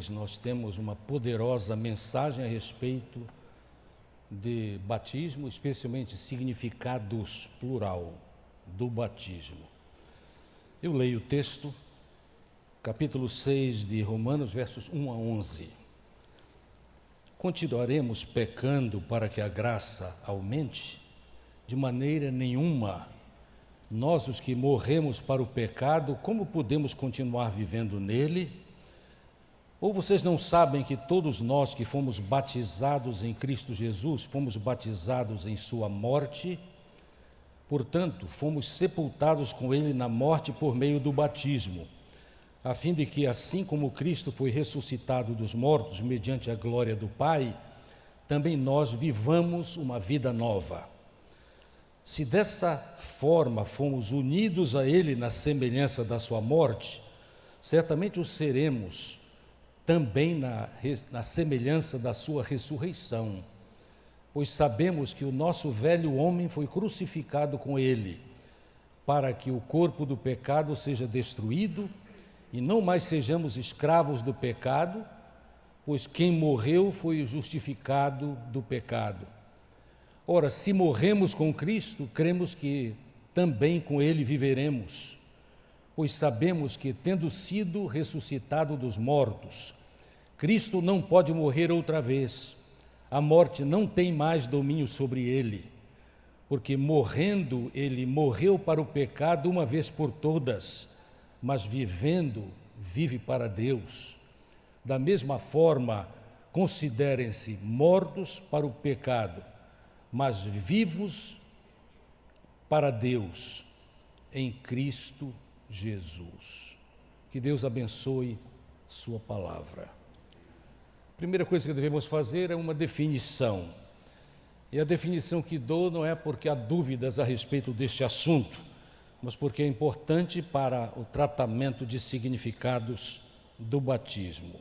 vez nós temos uma poderosa mensagem a respeito de batismo, especialmente significados plural do batismo. Eu leio o texto, capítulo 6 de Romanos, versos 1 a 11. Continuaremos pecando para que a graça aumente? De maneira nenhuma. Nós, os que morremos para o pecado, como podemos continuar vivendo nele? Ou vocês não sabem que todos nós que fomos batizados em Cristo Jesus, fomos batizados em sua morte? Portanto, fomos sepultados com ele na morte por meio do batismo, a fim de que, assim como Cristo foi ressuscitado dos mortos mediante a glória do Pai, também nós vivamos uma vida nova. Se dessa forma fomos unidos a ele na semelhança da sua morte, certamente o seremos também na semelhança da sua ressurreição, pois sabemos que o nosso velho homem foi crucificado com ele, para que o corpo do pecado seja destruído e não mais sejamos escravos do pecado, pois quem morreu foi justificado do pecado. Ora, se morremos com Cristo, cremos que também com ele viveremos, pois sabemos que, tendo sido ressuscitado dos mortos, Cristo não pode morrer outra vez. A morte não tem mais domínio sobre ele, porque morrendo, ele morreu para o pecado uma vez por todas, mas vivendo, vive para Deus. Da mesma forma, considerem-se mortos para o pecado, mas vivos para Deus, em Cristo Jesus. Que Deus abençoe sua palavra. A primeira coisa que devemos fazer é uma definição. E a definição que dou não é porque há dúvidas a respeito deste assunto, mas porque é importante para o tratamento de significados do batismo.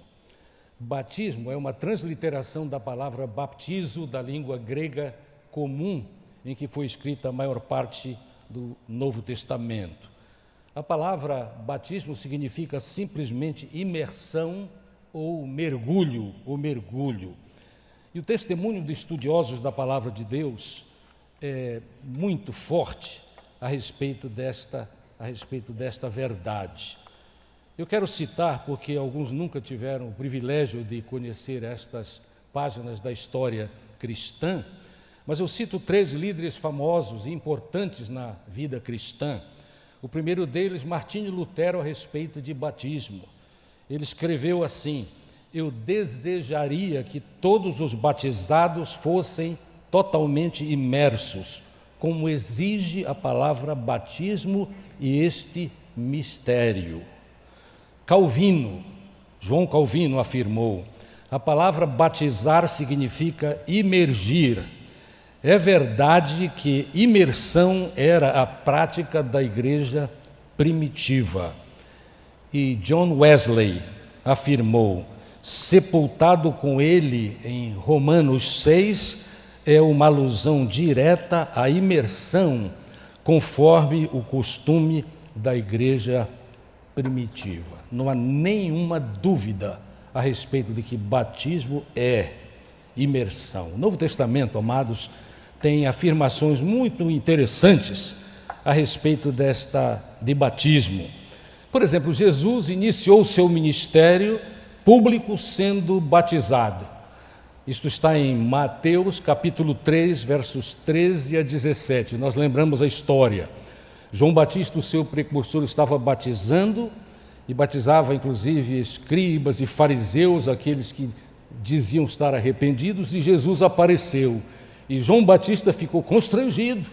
Batismo é uma transliteração da palavra baptizo, da língua grega comum, em que foi escrita a maior parte do Novo Testamento. A palavra batismo significa simplesmente imersão ou mergulho. E o testemunho de estudiosos da palavra de Deus é muito forte a respeito desta verdade. Eu quero citar, porque alguns nunca tiveram o privilégio de conhecer estas páginas da história cristã, mas eu cito 3 líderes famosos e importantes na vida cristã. O primeiro deles, Martinho Lutero, a respeito de batismo. Ele escreveu assim: eu desejaria que todos os batizados fossem totalmente imersos, como exige a palavra batismo e este mistério. João Calvino afirmou: a palavra batizar significa imergir. É verdade que imersão era a prática da igreja primitiva. E John Wesley afirmou: sepultado com ele em Romanos 6, é uma alusão direta à imersão, conforme o costume da igreja primitiva. Não há nenhuma dúvida a respeito de que batismo é imersão. O Novo Testamento, amados, tem afirmações muito interessantes a respeito de batismo. Por exemplo, Jesus iniciou seu ministério público sendo batizado. Isto está em Mateus capítulo 3, versos 13 a 17. Nós lembramos a história. João Batista, o seu precursor, estava batizando e batizava inclusive escribas e fariseus, aqueles que diziam estar arrependidos, e Jesus apareceu. E João Batista ficou constrangido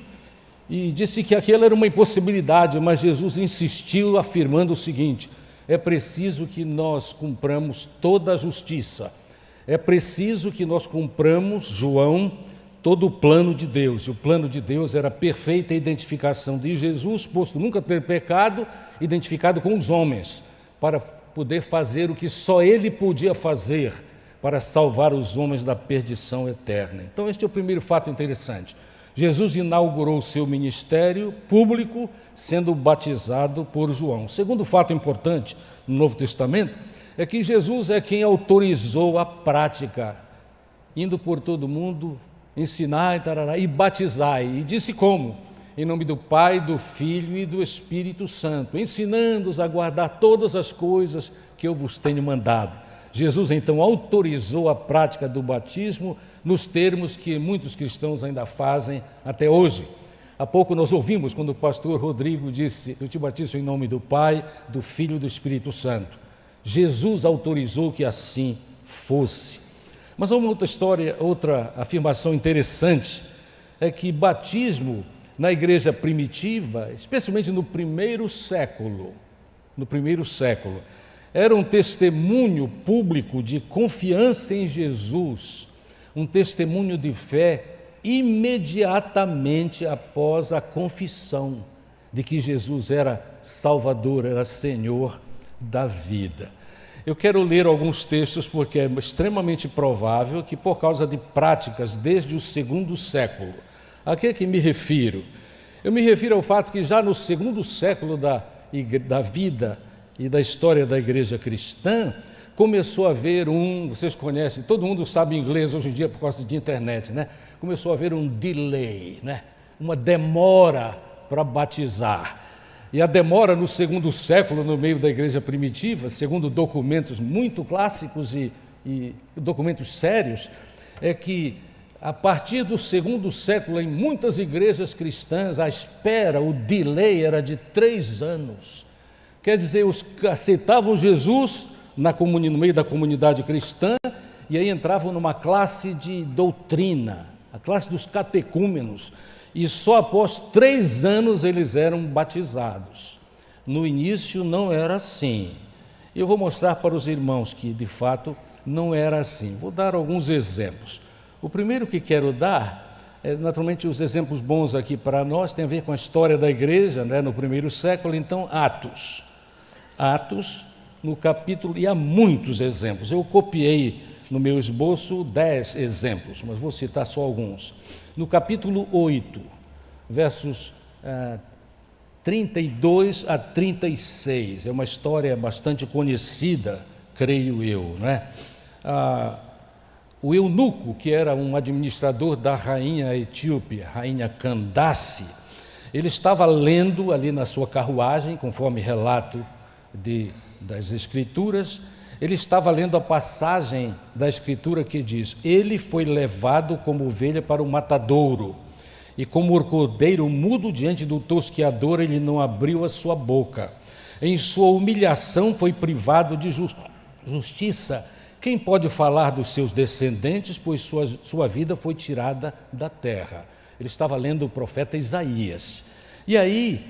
e disse que aquela era uma impossibilidade, mas Jesus insistiu, afirmando o seguinte: é preciso que nós cumpramos toda a justiça, é preciso que nós cumpramos, João, todo o plano de Deus. E o plano de Deus era a perfeita identificação de Jesus, posto nunca ter pecado, identificado com os homens, para poder fazer o que só ele podia fazer, para salvar os homens da perdição eterna. Então este é o primeiro fato interessante. Jesus inaugurou o seu ministério público sendo batizado por João. O segundo fato importante no Novo Testamento é que Jesus é quem autorizou a prática, indo por todo mundo, ensinar e batizar. E disse como? Em nome do Pai, do Filho e do Espírito Santo, ensinando-os a guardar todas as coisas que eu vos tenho mandado. Jesus então autorizou a prática do batismo nos termos que muitos cristãos ainda fazem até hoje. Há pouco nós ouvimos quando o pastor Rodrigo disse: eu te batizo em nome do Pai, do Filho e do Espírito Santo. Jesus autorizou que assim fosse. Mas há uma outra história, outra afirmação interessante, é que batismo na igreja primitiva, especialmente no primeiro século, era um testemunho público de confiança em Jesus, um testemunho de fé imediatamente após a confissão de que Jesus era Salvador, era Senhor da vida. Eu quero ler alguns textos porque é extremamente provável que, por causa de práticas desde o segundo século, a que me refiro? Eu me refiro ao fato que já no segundo século da vida e da história da igreja cristã, começou a haver vocês conhecem, todo mundo sabe inglês hoje em dia por causa de internet, né? Começou a haver um delay, né? Uma demora para batizar. E a demora no segundo século, no meio da igreja primitiva, segundo documentos muito clássicos e documentos sérios, é que a partir do segundo século, em muitas igrejas cristãs, a espera, o delay era de 3 anos. Quer dizer, os que aceitavam Jesus no meio da comunidade cristã, e aí entravam numa classe de doutrina, a classe dos catecúmenos, e só após 3 anos eles eram batizados. No início não era assim. Eu vou mostrar para os irmãos que, de fato, não era assim. Vou dar alguns exemplos. O primeiro que quero dar, naturalmente os exemplos bons aqui para nós, tem a ver com a história da igreja, né, no primeiro século, então Atos. Atos, no capítulo, e há muitos exemplos. Eu copiei no meu esboço 10 exemplos, mas vou citar só alguns. No capítulo 8, versos 32 a 36, é uma história bastante conhecida, creio eu, né? O eunuco, que era um administrador da rainha etíope, rainha Candace, ele estava lendo ali na sua carruagem, conforme relato das Escrituras, ele estava lendo a passagem da Escritura que diz: ele foi levado como ovelha para o matadouro, e como o cordeiro mudo diante do tosqueador, ele não abriu a sua boca. Em sua humilhação foi privado de justiça. Quem pode falar dos seus descendentes, pois sua vida foi tirada da terra? Ele estava lendo o profeta Isaías. E aí,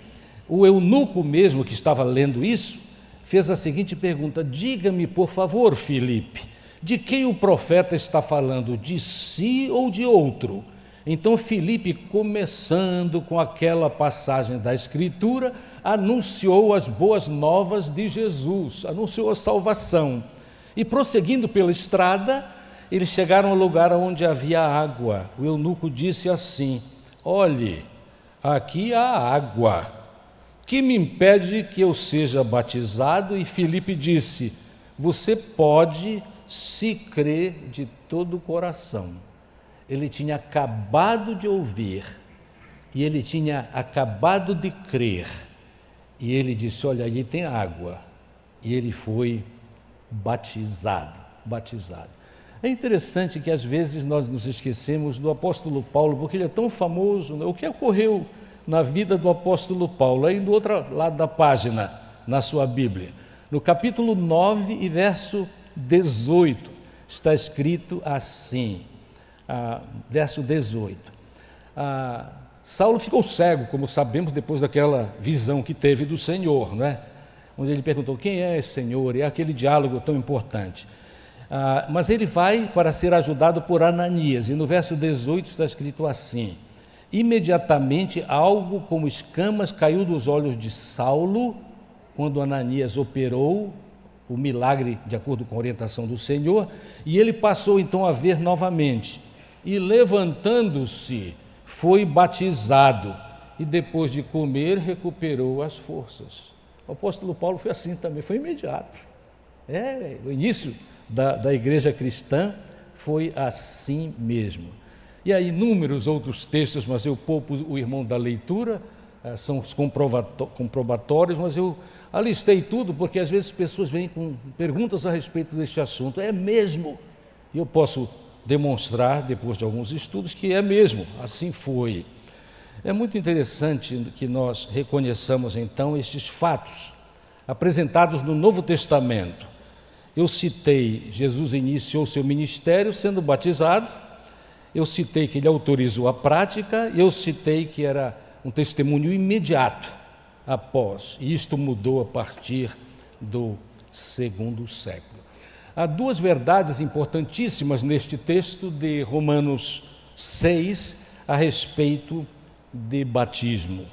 o eunuco mesmo que estava lendo isso, fez a seguinte pergunta: diga-me, por favor, Filipe, de quem o profeta está falando, de si ou de outro? Então Filipe, começando com aquela passagem da Escritura, anunciou as boas novas de Jesus, anunciou a salvação. E prosseguindo pela estrada, eles chegaram ao lugar onde havia água. O eunuco disse assim: olhe, aqui há água, que me impede que eu seja batizado? E Filipe disse: você pode, se crer de todo o coração. Ele tinha acabado de ouvir, e ele tinha acabado de crer, e ele disse: olha, ali tem água, e ele foi batizado. É interessante que às vezes nós nos esquecemos do apóstolo Paulo, porque ele é tão famoso, né? O que ocorreu na vida do apóstolo Paulo? Aí do outro lado da página, na sua Bíblia, no capítulo 9 e verso 18, está escrito assim, verso 18, Saulo ficou cego, como sabemos, depois daquela visão que teve do Senhor, não é? Onde ele perguntou: quem é esse Senhor? E é aquele diálogo tão importante. Mas ele vai para ser ajudado por Ananias, e no verso 18 está escrito assim: imediatamente algo como escamas caiu dos olhos de Saulo, quando Ananias operou o milagre de acordo com a orientação do Senhor, e ele passou então a ver novamente, e levantando-se, foi batizado, e depois de comer, recuperou as forças. O apóstolo Paulo foi assim também, foi imediato. O início da igreja cristã foi assim mesmo. E há inúmeros outros textos, mas eu poupo o irmão da leitura, são os comprobatórios, mas eu alistei tudo, porque às vezes pessoas vêm com perguntas a respeito deste assunto. É mesmo? E eu posso demonstrar, depois de alguns estudos, que é mesmo, assim foi. É muito interessante que nós reconheçamos, então, estes fatos apresentados no Novo Testamento. Eu citei, Jesus iniciou seu ministério sendo batizado, eu citei que ele autorizou a prática, eu citei que era um testemunho imediato após, e isto mudou a partir do segundo século. Há duas verdades importantíssimas neste texto de Romanos 6 a respeito de batismo.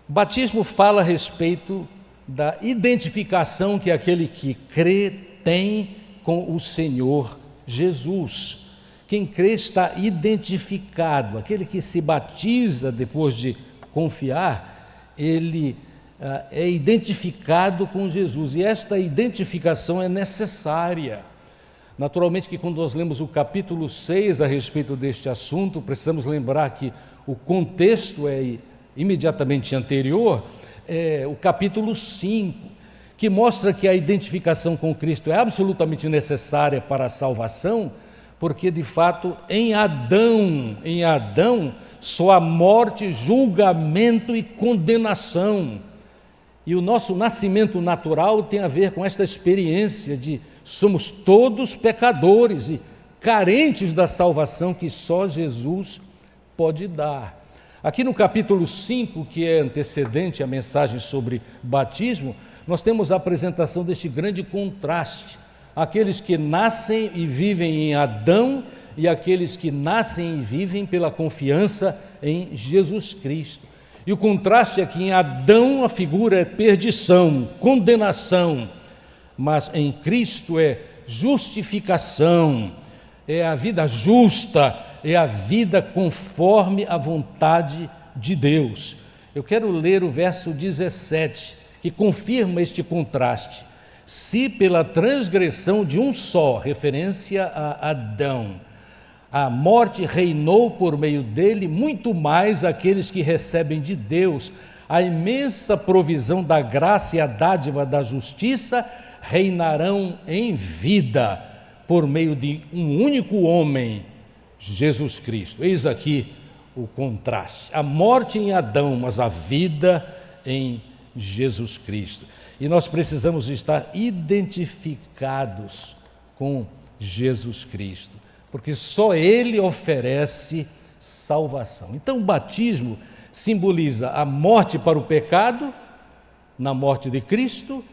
Batismo fala a respeito da identificação que aquele que crê tem com o Senhor Jesus. Quem crê está identificado. Aquele que se batiza depois de confiar, ele é identificado com Jesus. E esta identificação é necessária. Naturalmente que quando nós lemos o capítulo 6 a respeito deste assunto, precisamos lembrar que o contexto é imediatamente anterior, o capítulo 5, que mostra que a identificação com Cristo é absolutamente necessária para a salvação, porque de fato em Adão só há morte, julgamento e condenação. E o nosso nascimento natural tem a ver com esta experiência de somos todos pecadores e carentes da salvação que só Jesus pode dar. Aqui no capítulo 5, que é antecedente à mensagem sobre batismo, nós temos a apresentação deste grande contraste. Aqueles que nascem e vivem em Adão e aqueles que nascem e vivem pela confiança em Jesus Cristo. E o contraste é que em Adão a figura é perdição, condenação, mas em Cristo é justificação, é a vida justa, é a vida conforme a vontade de Deus. Eu quero ler o verso 17, que confirma este contraste. Se pela transgressão de um só, referência a Adão, a morte reinou por meio dele, muito mais aqueles que recebem de Deus a imensa provisão da graça e a dádiva da justiça reinarão em vida por meio de um único homem, Jesus Cristo. Eis aqui o contraste. A morte em Adão, mas a vida em Jesus Cristo. E nós precisamos estar identificados com Jesus Cristo, porque só Ele oferece salvação. Então, o batismo simboliza a morte para o pecado, na morte de Cristo,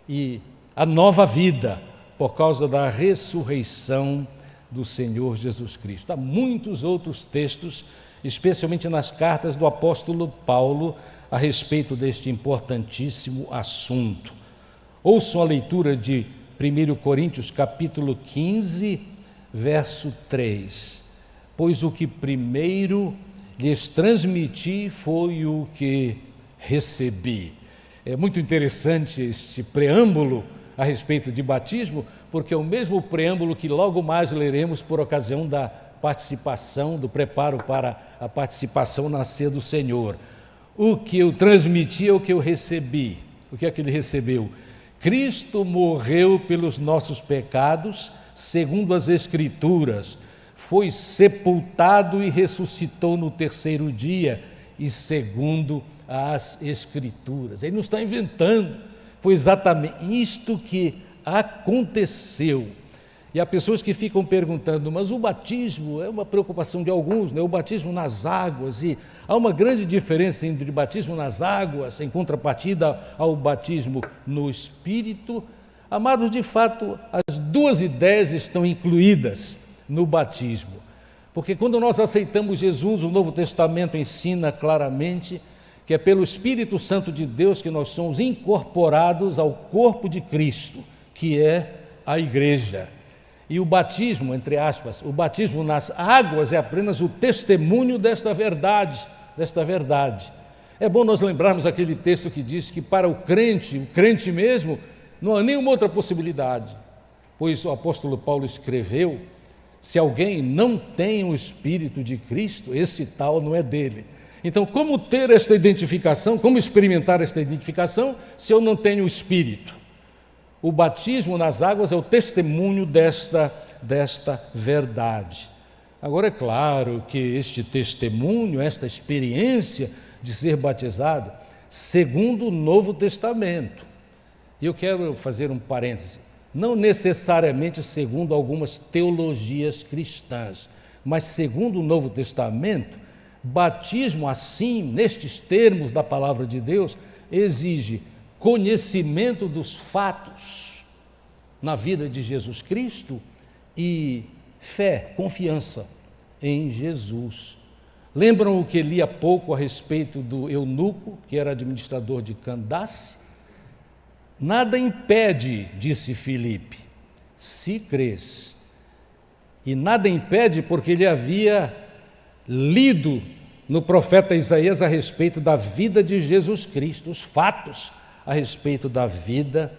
e a nova vida, por causa da ressurreição do Senhor Jesus Cristo. Há muitos outros textos, especialmente nas cartas do apóstolo Paulo, a respeito deste importantíssimo assunto. Ouçam a leitura de 1 Coríntios capítulo 15, verso 3. Pois o que primeiro lhes transmiti foi o que recebi. É muito interessante este preâmbulo a respeito de batismo, porque é o mesmo preâmbulo que logo mais leremos por ocasião da participação, do preparo para a participação na ceia do Senhor. O que eu transmiti é o que eu recebi. O que é que ele recebeu? Cristo morreu pelos nossos pecados, segundo as Escrituras, foi sepultado e ressuscitou no terceiro dia, e segundo as Escrituras. Ele não está inventando, foi exatamente isto que aconteceu. E há pessoas que ficam perguntando, mas o batismo é uma preocupação de alguns, né? O batismo nas águas, e há uma grande diferença entre batismo nas águas, em contrapartida ao batismo no Espírito. Amados, de fato, as duas ideias estão incluídas no batismo, porque quando nós aceitamos Jesus, o Novo Testamento ensina claramente que é pelo Espírito Santo de Deus que nós somos incorporados ao corpo de Cristo, que é a igreja. E o batismo, entre aspas, o batismo nas águas é apenas o testemunho desta verdade. É bom nós lembrarmos aquele texto que diz que para o crente mesmo, Não há nenhuma outra possibilidade, pois o apóstolo Paulo escreveu: se alguém não tem o Espírito de Cristo, esse tal não é dele. Então, como ter esta identificação, como experimentar esta identificação, se eu não tenho o Espírito? O batismo nas águas é o testemunho desta verdade. Agora, é claro que este testemunho, esta experiência de ser batizado, segundo o Novo Testamento, e eu quero fazer um parêntese, não necessariamente segundo algumas teologias cristãs, mas segundo o Novo Testamento, batismo assim, nestes termos da palavra de Deus, exige conhecimento dos fatos na vida de Jesus Cristo e fé, confiança em Jesus. Lembram o que li há pouco a respeito do eunuco, que era administrador de Candace? Nada impede, disse Filipe, se crês. E nada impede porque ele havia lido no profeta Isaías a respeito da vida de Jesus Cristo, os fatos a respeito da vida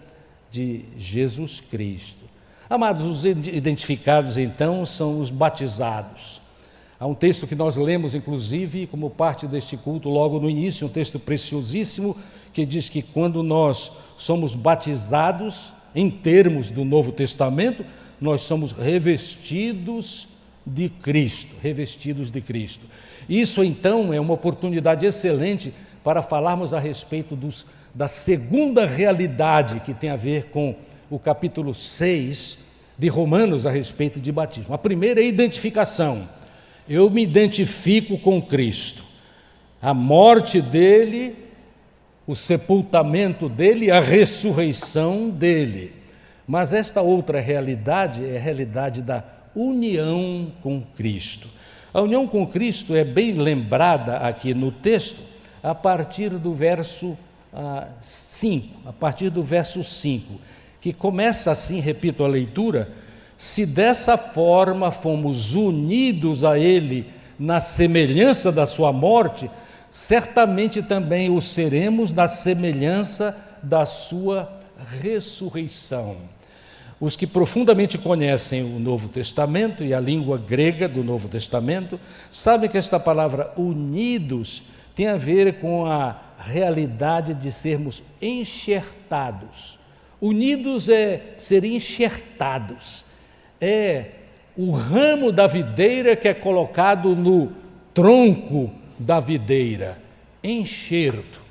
de Jesus Cristo. Amados, os identificados então são os batizados. Há um texto que nós lemos, inclusive, como parte deste culto, logo no início, um texto preciosíssimo, que diz que quando nós somos batizados, em termos do Novo Testamento, nós somos revestidos de Cristo, revestidos de Cristo. Isso, então, é uma oportunidade excelente para falarmos a respeito da segunda realidade que tem a ver com o capítulo 6 de Romanos a respeito de batismo. A primeira é a identificação. Eu me identifico com Cristo. A morte dele, o sepultamento dele, a ressurreição dele. Mas esta outra realidade é a realidade da união com Cristo. A união com Cristo é bem lembrada aqui no texto a partir do verso 5, a partir do verso 5, que começa assim, repito a leitura: se dessa forma fomos unidos a Ele na semelhança da sua morte, certamente também o seremos na semelhança da sua ressurreição. Os que profundamente conhecem o Novo Testamento e a língua grega do Novo Testamento sabem que esta palavra unidos tem a ver com a realidade de sermos enxertados. Unidos é ser enxertados. É o ramo da videira que é colocado no tronco da videira, enxerto.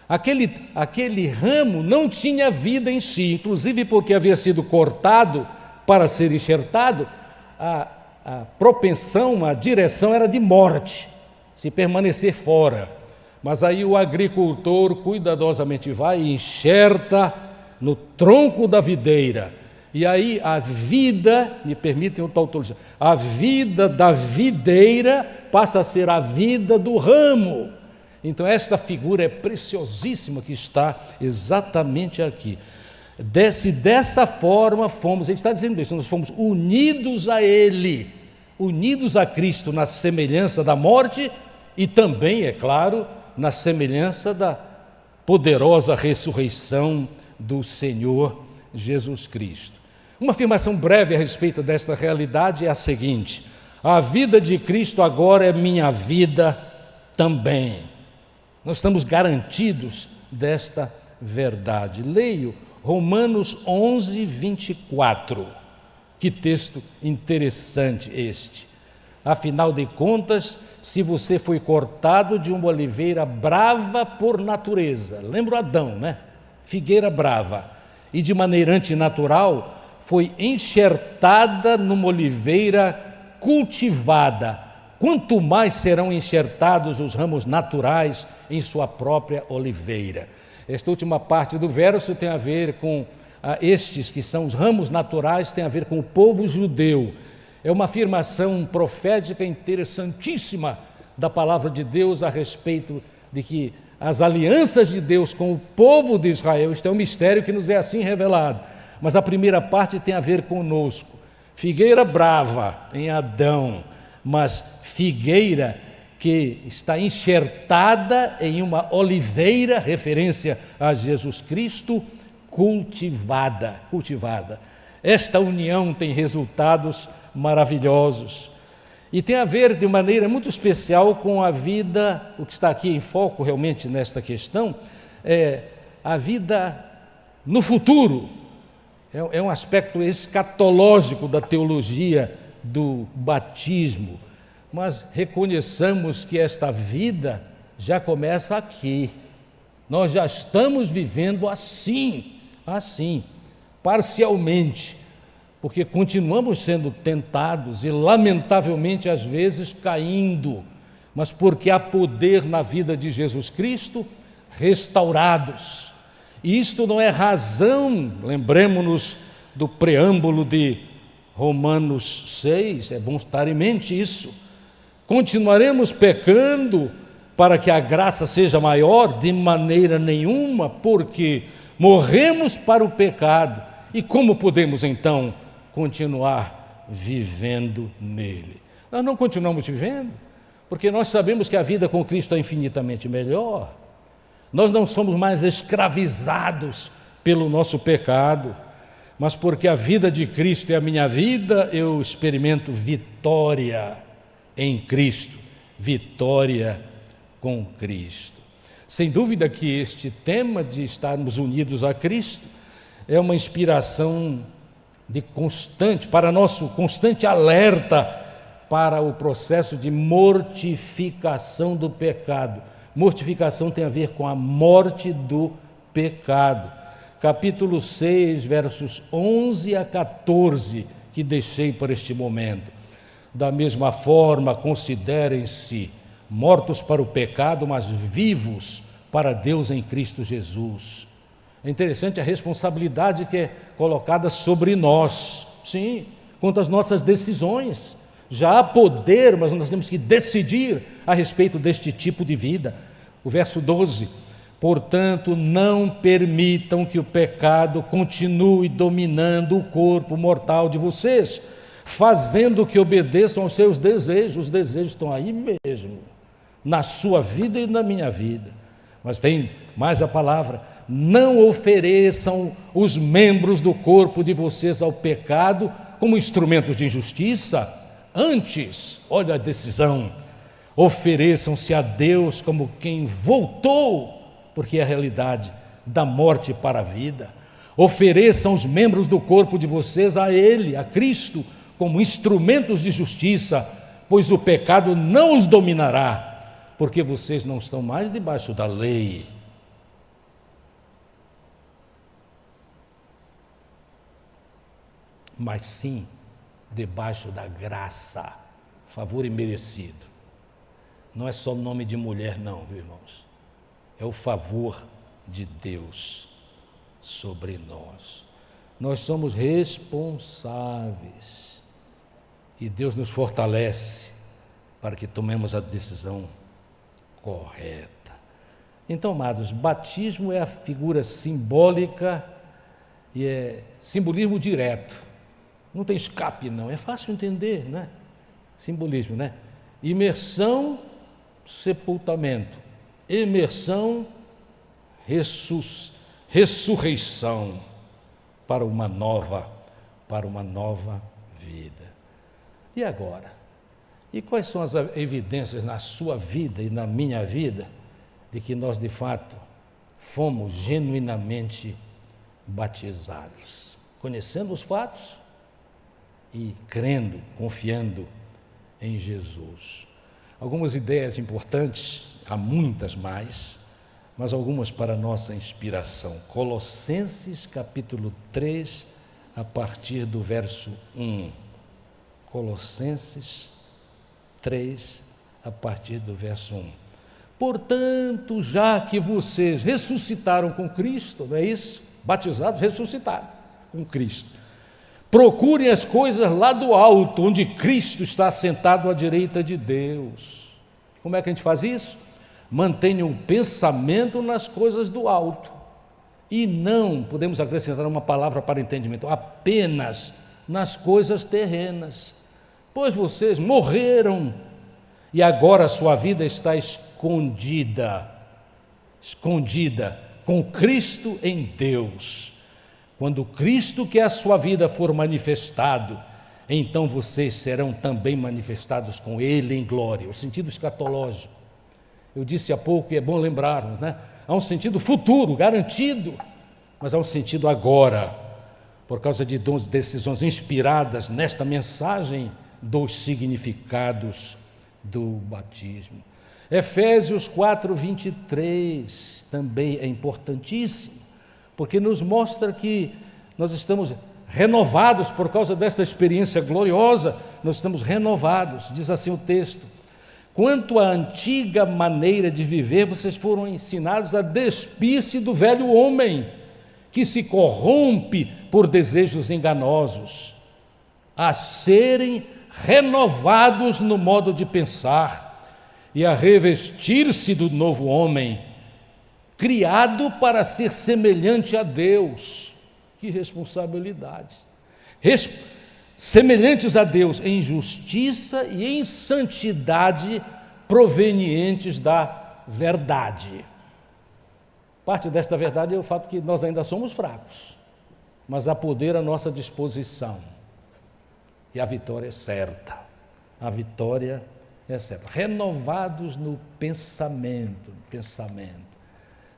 Aquele ramo não tinha vida em si, inclusive porque havia sido cortado para ser enxertado, a propensão, a direção era de morte, se permanecer fora. Mas aí o agricultor cuidadosamente vai e enxerta no tronco da videira. E aí a vida, me permitem o tautologia, a vida da videira passa a ser a vida do ramo. Então esta figura é preciosíssima que está exatamente aqui. Se dessa forma fomos, ele está dizendo isso, nós fomos unidos a Ele, unidos a Cristo na semelhança da morte e também, é claro, na semelhança da poderosa ressurreição do Senhor Jesus Cristo. Uma afirmação breve a respeito desta realidade é a seguinte: a vida de Cristo agora é minha vida também. Nós estamos garantidos desta verdade. Leio Romanos 11, 24. Que texto interessante este. Afinal de contas, se você foi cortado de uma oliveira brava por natureza, lembra Adão, né? Figueira brava. E de maneira antinatural, foi enxertada numa oliveira cultivada. Quanto mais serão enxertados os ramos naturais em sua própria oliveira. Esta última parte do verso tem a ver com estes que são os ramos naturais, tem a ver com o povo judeu. É uma afirmação profética interessantíssima da palavra de Deus a respeito de que as alianças de Deus com o povo de Israel, isto é um mistério que nos é assim revelado, mas a primeira parte tem a ver conosco. Figueira brava em Adão, mas figueira que está enxertada em uma oliveira, referência a Jesus Cristo, cultivada. Esta união tem resultados maravilhosos. E tem a ver de maneira muito especial com a vida, o que está aqui em foco realmente nesta questão, é a vida no futuro. É um aspecto escatológico da teologia do batismo. Mas reconheçamos que esta vida já começa aqui. Nós já estamos vivendo assim, parcialmente, porque continuamos sendo tentados e, lamentavelmente, às vezes caindo, mas porque há poder na vida de Jesus Cristo, restaurados. E isto não é razão, lembremos-nos do preâmbulo de Romanos 6, é bom estar em mente isso. Continuaremos pecando para que a graça seja maior? De maneira nenhuma, porque morremos para o pecado. E como podemos então continuar vivendo nele? Nós não continuamos vivendo, porque nós sabemos que a vida com Cristo é infinitamente melhor. Nós não somos mais escravizados pelo nosso pecado, mas porque a vida de Cristo é a minha vida, eu experimento vitória em Cristo, vitória com Cristo. Sem dúvida que este tema de estarmos unidos a Cristo é uma inspiração para nosso constante alerta para o processo de mortificação do pecado. Mortificação tem a ver com a morte do pecado. Capítulo 6, versos 11 a 14, que deixei para este momento. Da mesma forma, considerem-se mortos para o pecado, mas vivos para Deus em Cristo Jesus. É interessante a responsabilidade que é colocada sobre nós, sim, quanto às nossas decisões. Já há poder, mas nós temos que decidir a respeito deste tipo de vida. O verso 12: portanto, não permitam que o pecado continue dominando o corpo mortal de vocês, fazendo que obedeçam aos seus desejos. Os desejos estão aí mesmo, na sua vida e na minha vida. Mas vem mais a palavra: não ofereçam os membros do corpo de vocês ao pecado como instrumentos de injustiça. Antes, olha a decisão, ofereçam-se a Deus como quem voltou, porque é a realidade da morte para a vida. Ofereçam os membros do corpo de vocês a Ele, a Cristo, como instrumentos de justiça, pois o pecado não os dominará, porque vocês não estão mais debaixo da lei. Mas sim debaixo da graça, favor imerecido. Não é só nome de mulher não, viu, irmãos? É o favor de Deus sobre nós. Nós somos responsáveis e Deus nos fortalece para que tomemos a decisão correta. Então, amados, batismo é a figura simbólica e é simbolismo direto. Não tem escape, não. É fácil entender, né? Simbolismo, né? Imersão, sepultamento. Emersão, ressurreição para uma nova vida. E agora? E quais são as evidências na sua vida e na minha vida de que nós, de fato, fomos genuinamente batizados? Conhecendo os fatos e crendo, confiando em Jesus. Algumas ideias importantes, há muitas mais, mas algumas para nossa inspiração. Colossenses capítulo 3, a partir do verso 1. Colossenses 3, a partir do verso 1. Portanto, já que vocês ressuscitaram com Cristo, não é isso? Batizados, ressuscitados com Cristo. Procurem as coisas lá do alto, onde Cristo está sentado à direita de Deus. Como é que a gente faz isso? Mantenha um pensamento nas coisas do alto. E não, podemos acrescentar uma palavra para entendimento, apenas nas coisas terrenas. Pois vocês morreram e agora a sua vida está escondida com Cristo em Deus. Quando Cristo, que é a sua vida, for manifestado, então vocês serão também manifestados com Ele em glória. O sentido escatológico. Eu disse há pouco, e é bom lembrarmos, né? Há um sentido futuro, garantido, mas há um sentido agora, por causa de decisões inspiradas nesta mensagem dos significados do batismo. Efésios 4:23 também é importantíssimo, porque nos mostra que nós estamos renovados por causa desta experiência gloriosa, nós estamos renovados. Diz assim o texto: quanto à antiga maneira de viver, vocês foram ensinados a despir-se do velho homem, que se corrompe por desejos enganosos, a serem renovados no modo de pensar e a revestir-se do novo homem, criado para ser semelhante a Deus. Que responsabilidade! Semelhantes a Deus em justiça e em santidade provenientes da verdade. Parte desta verdade é o fato que nós ainda somos fracos, mas há poder à nossa disposição. E a vitória é certa. A vitória é certa. Renovados no pensamento.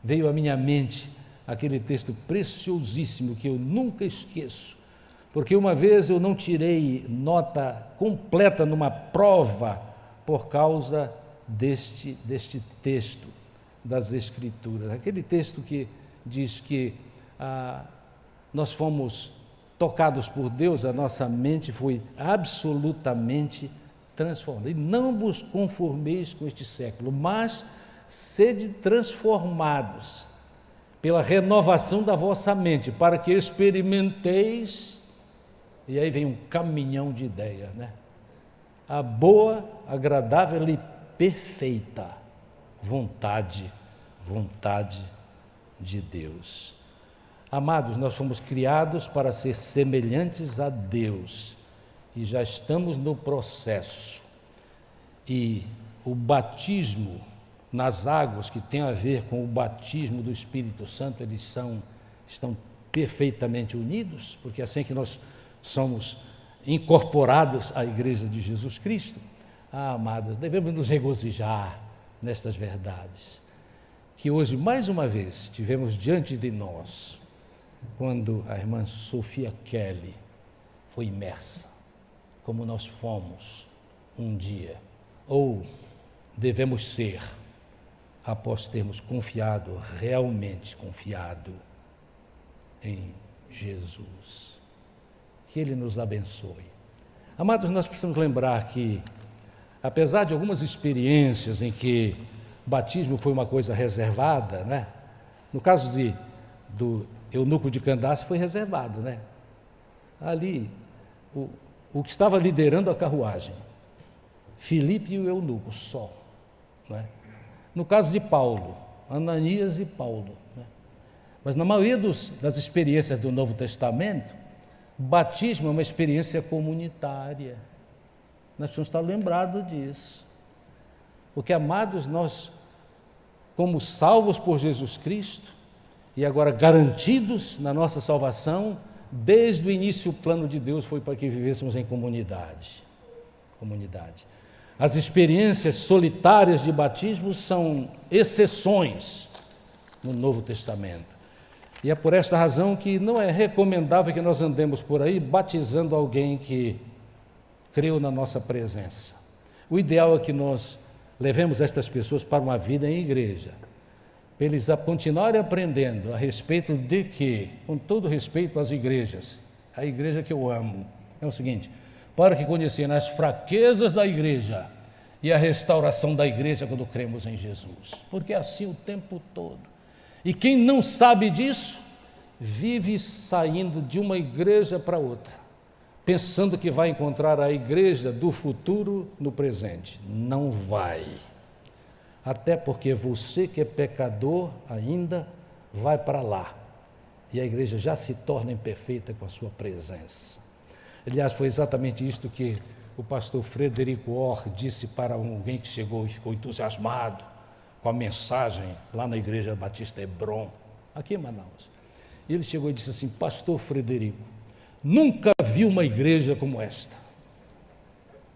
Veio à minha mente aquele texto preciosíssimo que eu nunca esqueço, porque uma vez eu não tirei nota completa numa prova por causa deste texto das Escrituras. Aquele texto que diz que nós fomos tocados por Deus, a nossa mente foi absolutamente transformada. E não vos conformeis com este século, mas sede transformados pela renovação da vossa mente, para que experimenteis, e aí vem um caminhão de ideias, né? A boa, agradável e perfeita vontade de Deus. Amados, nós fomos criados para ser semelhantes a Deus e já estamos no processo. E o batismo nas águas, que tem a ver com o batismo do Espírito Santo, eles estão perfeitamente unidos, porque é assim que nós somos incorporados à Igreja de Jesus Cristo. Amados, devemos nos regozijar nestas verdades, que hoje, mais uma vez, tivemos diante de nós, quando a irmã Sofia Kelly foi imersa, como nós fomos um dia, ou devemos ser, após termos realmente confiado em Jesus. Que Ele nos abençoe. Amados, nós precisamos lembrar que, apesar de algumas experiências em que o batismo foi uma coisa reservada, né? No caso do eunuco de Candace foi reservado, né? Ali, o que estava liderando a carruagem, Filipe e o eunuco só, né? No caso de Paulo, Ananias e Paulo, né? Mas na maioria das experiências do Novo Testamento, o batismo é uma experiência comunitária. Nós precisamos estar lembrados disso. Porque, amados, nós, como salvos por Jesus Cristo, e agora garantidos na nossa salvação, desde o início o plano de Deus foi para que vivêssemos em comunidade. As experiências solitárias de batismo são exceções no Novo Testamento. E é por esta razão que não é recomendável que nós andemos por aí batizando alguém que creu na nossa presença. O ideal é que nós levemos estas pessoas para uma vida em igreja, para eles continuarem aprendendo a respeito de que, com todo respeito às igrejas, a igreja que eu amo, é o seguinte: para que conhecerem as fraquezas da igreja e a restauração da igreja quando cremos em Jesus, porque é assim o tempo todo. E quem não sabe disso, vive saindo de uma igreja para outra, pensando que vai encontrar a igreja do futuro no presente. Não vai. Até porque você que é pecador ainda vai para lá. E a igreja já se torna imperfeita com a sua presença. Aliás, foi exatamente isto que o pastor Frederico Orr disse para alguém que chegou e ficou entusiasmado com a mensagem lá na Igreja Batista Hebron, aqui em Manaus. Ele chegou e disse assim: pastor Frederico, nunca vi uma igreja como esta,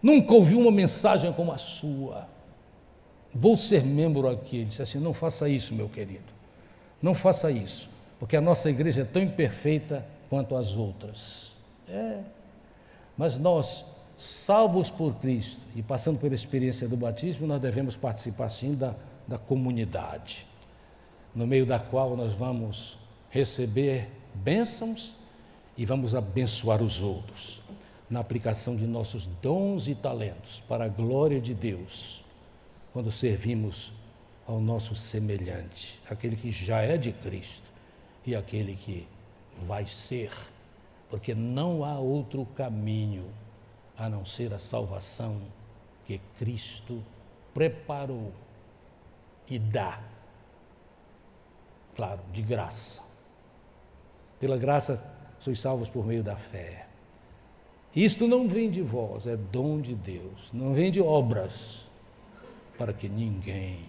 nunca ouvi uma mensagem como a sua, vou ser membro aqui. Ele disse assim: não faça isso, meu querido, não faça isso, porque a nossa igreja é tão imperfeita quanto as outras. Mas nós, salvos por Cristo e passando pela experiência do batismo, nós devemos participar sim da comunidade, no meio da qual nós vamos receber bênçãos e vamos abençoar os outros, na aplicação de nossos dons e talentos, para a glória de Deus, quando servimos ao nosso semelhante, aquele que já é de Cristo e aquele que vai ser, porque não há outro caminho a não ser a salvação que Cristo preparou e dá, claro, de graça. Pela graça sois salvos por meio da fé. Isto não vem de vós, é dom de Deus, não vem de obras, para que ninguém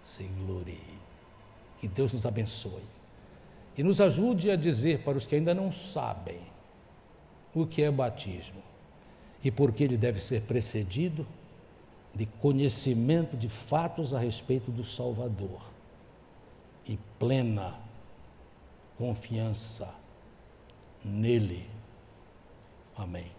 se glorie. Que Deus nos abençoe e nos ajude a dizer para os que ainda não sabem o que é batismo e por que ele deve ser precedido de conhecimento de fatos a respeito do Salvador e plena confiança nele. Amém.